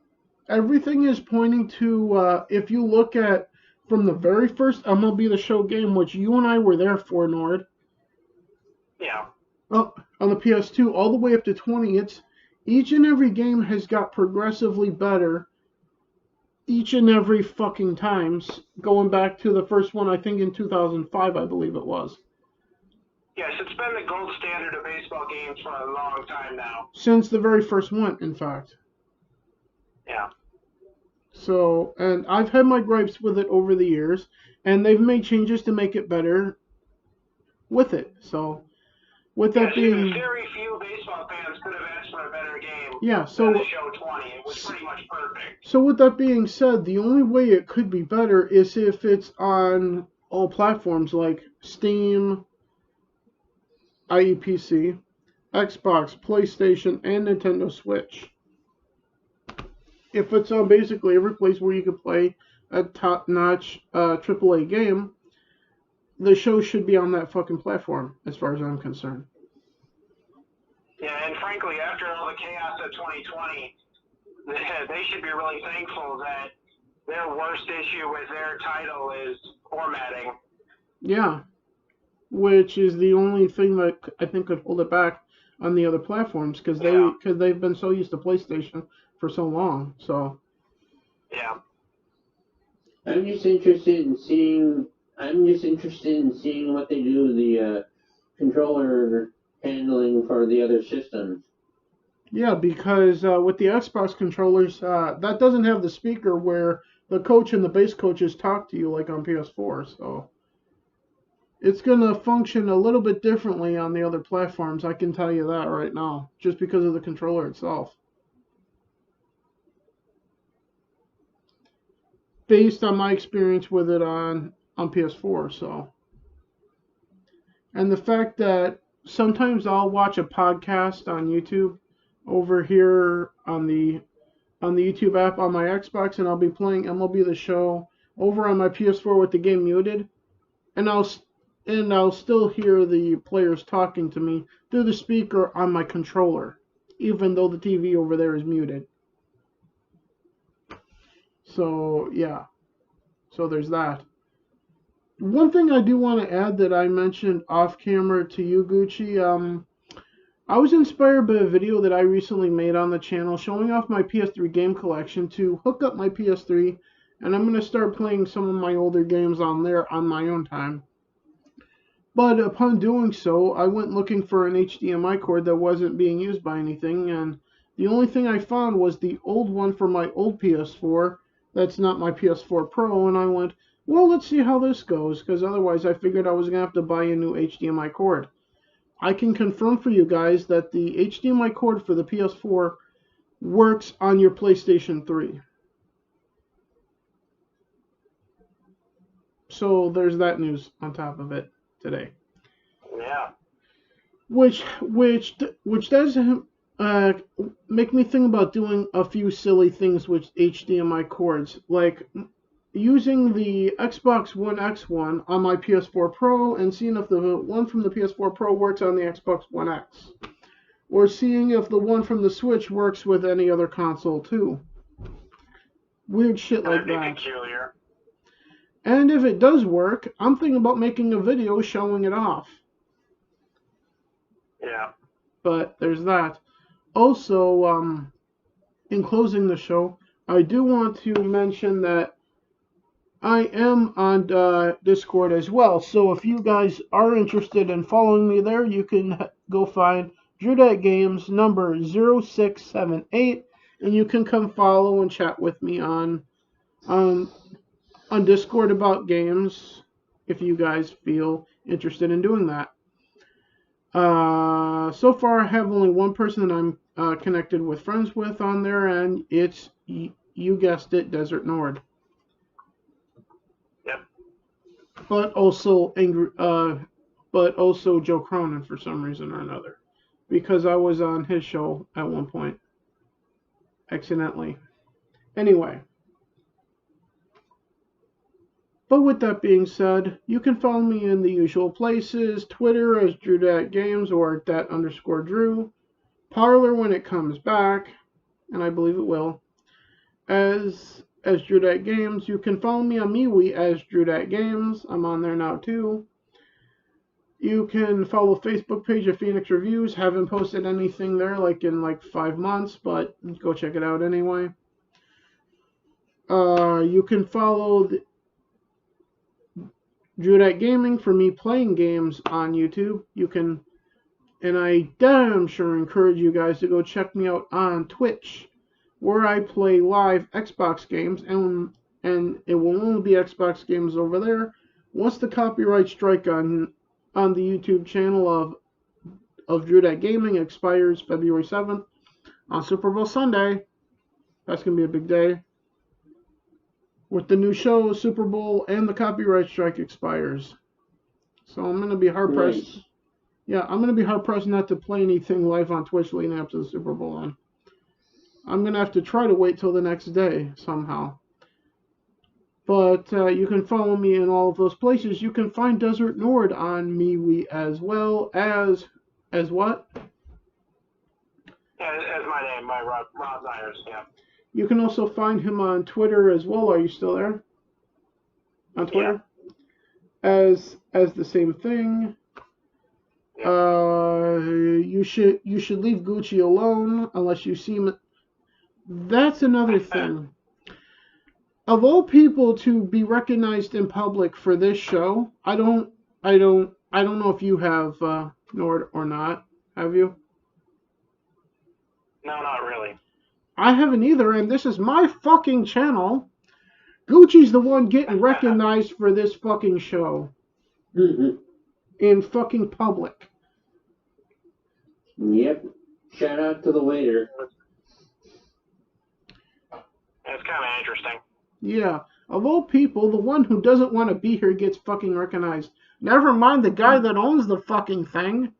Everything is pointing to, if you look at from the very first MLB The Show game, which you and I were there for, Nord. Yeah. On the PS2, all the way up to 20, it's each and every game has got progressively better each and every fucking times, going back to the first one, I think in 2005, I believe it was. Yes, it's been the gold standard of baseball games for a long time now. Since the very first one, in fact. Yeah. So, and I've had my gripes with it over the years, and they've made changes to make it better with it. So, with that being, very few baseball fans could have asked for a better game. Yeah, than the Show 20. It was pretty much perfect. So with that being said, the only way it could be better is if it's on all platforms like Steam, IEPC, Xbox, PlayStation, and Nintendo Switch. If it's on basically every place where you can play a top-notch AAA game, the show should be on that fucking platform, as far as I'm concerned. Yeah, and frankly, after all the chaos of 2020, they should be really thankful that their worst issue with their title is formatting. Yeah, which is the only thing that I think could hold it back on the other platforms, because they've been so used to PlayStation for so long. So yeah, I'm just interested in seeing what they do with the controller handling for the other systems. yeah, because with the Xbox controllers, that doesn't have the speaker where the coach and the base coaches talk to you like on PS4. So it's gonna function a little bit differently on the other platforms. I can tell you that right now, just because of the controller itself. Based on my experience with it on PS4, so. And the fact that sometimes I'll watch a podcast on YouTube over here on the YouTube app on my Xbox, and I'll be playing MLB The Show over on my PS4 with the game muted, and I'll still hear the players talking to me through the speaker on my controller, even though the TV over there is muted. So yeah, so there's that. One thing I do want to add that I mentioned off camera to you, Gucci, I was inspired by a video that I recently made on the channel showing off my PS3 game collection to hook up my PS3, and I'm going to start playing some of my older games on there on my own time. But upon doing so, I went looking for an HDMI cord that wasn't being used by anything, and the only thing I found was the old one for my old PS4. That's not my PS4 Pro, and I went, well, let's see how this goes, because otherwise I figured I was going to have to buy a new HDMI cord. I can confirm for you guys that the HDMI cord for the PS4 works on your PlayStation 3. So there's that news on top of it today. Yeah. Which does make me think about doing a few silly things with HDMI cords, like using the Xbox One X one on my PS4 Pro and seeing if the one from the PS4 Pro works on the Xbox One X, or seeing if the one from the Switch works with any other console too. Weird shit like that. That'd be peculiar. And if it does work, I'm thinking about making a video showing it off. Yeah. But there's that. Also, in closing the show, I do want to mention that I am on Discord as well. So if you guys are interested in following me there, you can go find Drudat Games number 0678, and you can come follow and chat with me on Discord about games if you guys feel interested in doing that. So far, I have only one person that I'm connected with friends with on there, and it's, you guessed it, Desert Nord. Yep. But also Joe Cronin for some reason or another, because I was on his show at one point, accidentally. Anyway. But with that being said, you can follow me in the usual places: Twitter as Drew.Games or dat_Drew, Parler when it comes back, and I believe it will, as Drew.Games. You can follow me on MeWe as Drew.Games. I'm on there now too. You can follow Facebook page of Phoenix Reviews. Haven't posted anything there in 5 months, but go check it out anyway. You can follow Drew.Gaming for me playing games on YouTube. You can, and I damn sure encourage you guys to go check me out on Twitch where I play live Xbox games, and it will only be Xbox games over there. Once the copyright strike on the YouTube channel of Drew That Gaming expires February 7th on Super Bowl Sunday. That's gonna be a big day. With the new show, Super Bowl, and the copyright strike expires. So I'm gonna be hard pressed. Nice. Yeah, I'm gonna be hard pressed not to play anything live on Twitch leading up to the Super Bowl. And I'm gonna have to try to wait till the next day somehow. But you can follow me in all of those places. You can find Desert Nord on MeWe as well as what? As my name, my Rob Myers, yeah. You can also find him on Twitter as well. Are you still there? On Twitter? Yeah. As the same thing. Yeah. You should leave Gucci alone unless you see him. That's another thing. Of all people to be recognized in public for this show, I don't know if you have Nord or not. Have you? No, not really. I haven't either, and this is my fucking channel. Gucci's the one getting recognized for this fucking show. Mm-hmm. In fucking public. Yep. Shout out to the waiter. It's kind of interesting. Yeah. Of all people, the one who doesn't want to be here gets fucking recognized. Never mind the guy that owns the fucking thing.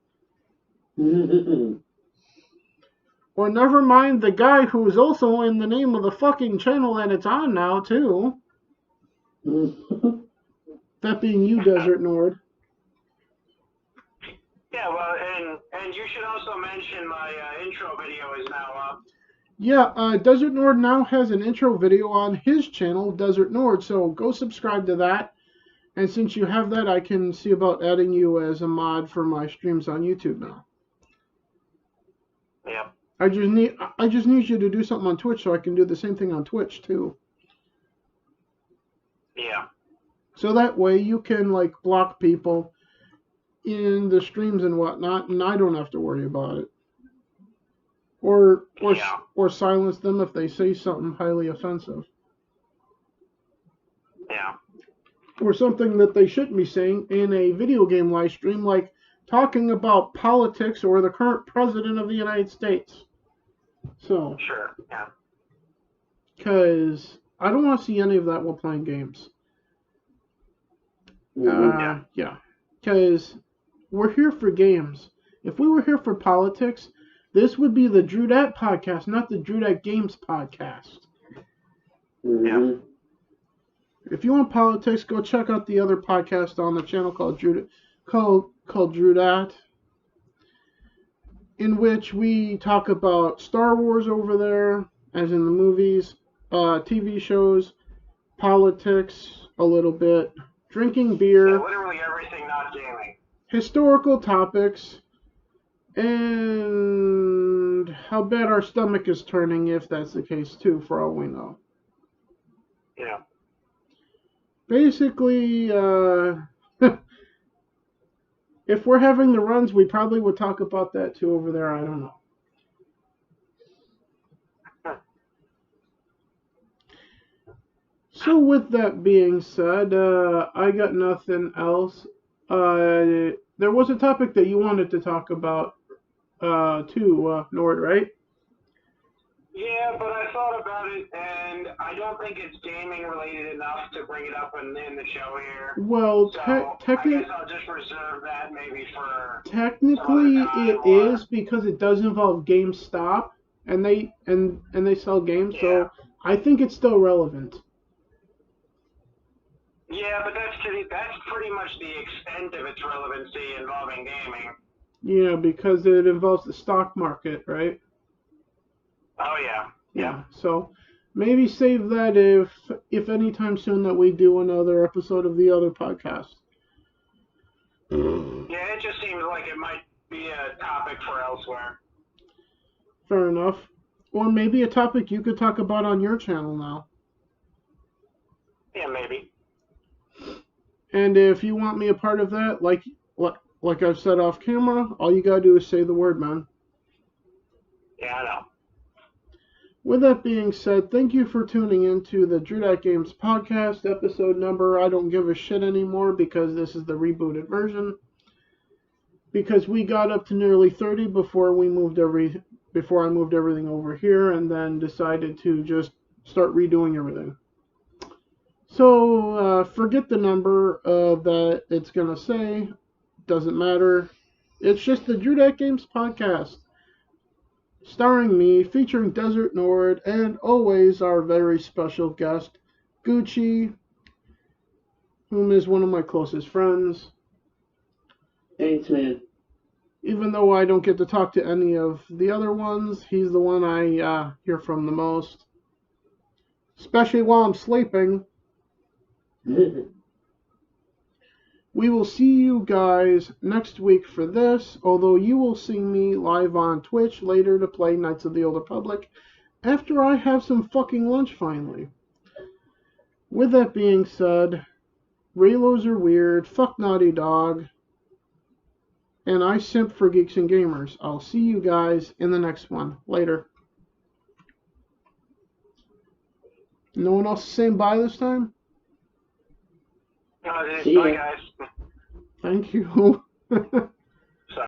Or never mind the guy who's also in the name of the fucking channel and it's on now, too. That being you, Desert Nord. Yeah, well, and you should also mention my intro video is now up. Yeah, Desert Nord now has an intro video on his channel, Desert Nord, so go subscribe to that. And since you have that, I can see about adding you as a mod for my streams on YouTube now. Yep. I just need you to do something on Twitch so I can do the same thing on Twitch too. Yeah. So that way you can like block people in the streams and whatnot, and I don't have to worry about it. Or silence them if they say something highly offensive. Yeah. Or something that they shouldn't be saying in a video game live stream, like talking about politics or the current president of the United States. So. Sure. Yeah. Because I don't want to see any of that while playing games. Yeah. Because we're here for games. If we were here for politics, this would be the Drew Dat podcast, not the Drew Dat Games podcast. Yeah. If you want politics, go check out the other podcast on the channel called Drew Dat, in which we talk about Star Wars over there, as in the movies, TV shows, politics a little bit, drinking beer, yeah, literally everything not gaming, historical topics, and how bad our stomach is turning, if that's the case too, for all we know. Yeah. Basically, if we're having the runs, we probably would talk about that too over there. I don't know. So with that being said, I got nothing else. There was a topic that you wanted to talk about too, Nord, right? Yeah, but I thought about it, and I don't think it's gaming related enough to bring it up in the show here. Well, so I guess I'll just reserve that maybe for. Technically, it is because it does involve GameStop, and they sell games, so I think it's still relevant. Yeah, but that's pretty much the extent of its relevancy involving gaming. Yeah, because it involves the stock market, right? Oh yeah. Yeah. So maybe save that if anytime soon that we do another episode of the other podcast. Yeah, it just seems like it might be a topic for elsewhere. Fair enough. Or maybe a topic you could talk about on your channel now. Yeah, maybe. And if you want me a part of that, like I've said off camera, all you gotta do is say the word, man. Yeah, I know. With that being said, thank you for tuning into the Drew Games podcast episode number. I don't give a shit anymore because this is the rebooted version. Because we got up to nearly 30 before I moved everything over here, and then decided to just start redoing everything. So forget the number that it's gonna say. Doesn't matter. It's just the Drew Games podcast. Starring me, featuring Desert Nord, and always our very special guest, Gucci, whom is one of my closest friends. Thanks, man. Even though I don't get to talk to any of the other ones, he's the one I hear from the most. Especially while I'm sleeping. We will see you guys next week for this, although you will see me live on Twitch later to play Knights of the Old Republic after I have some fucking lunch finally. With that being said, Raylos are weird, fuck Naughty Dog, and I simp for Geeks and Gamers. I'll see you guys in the next one. Later. No one else saying bye this time? Bye, guys. Thank you.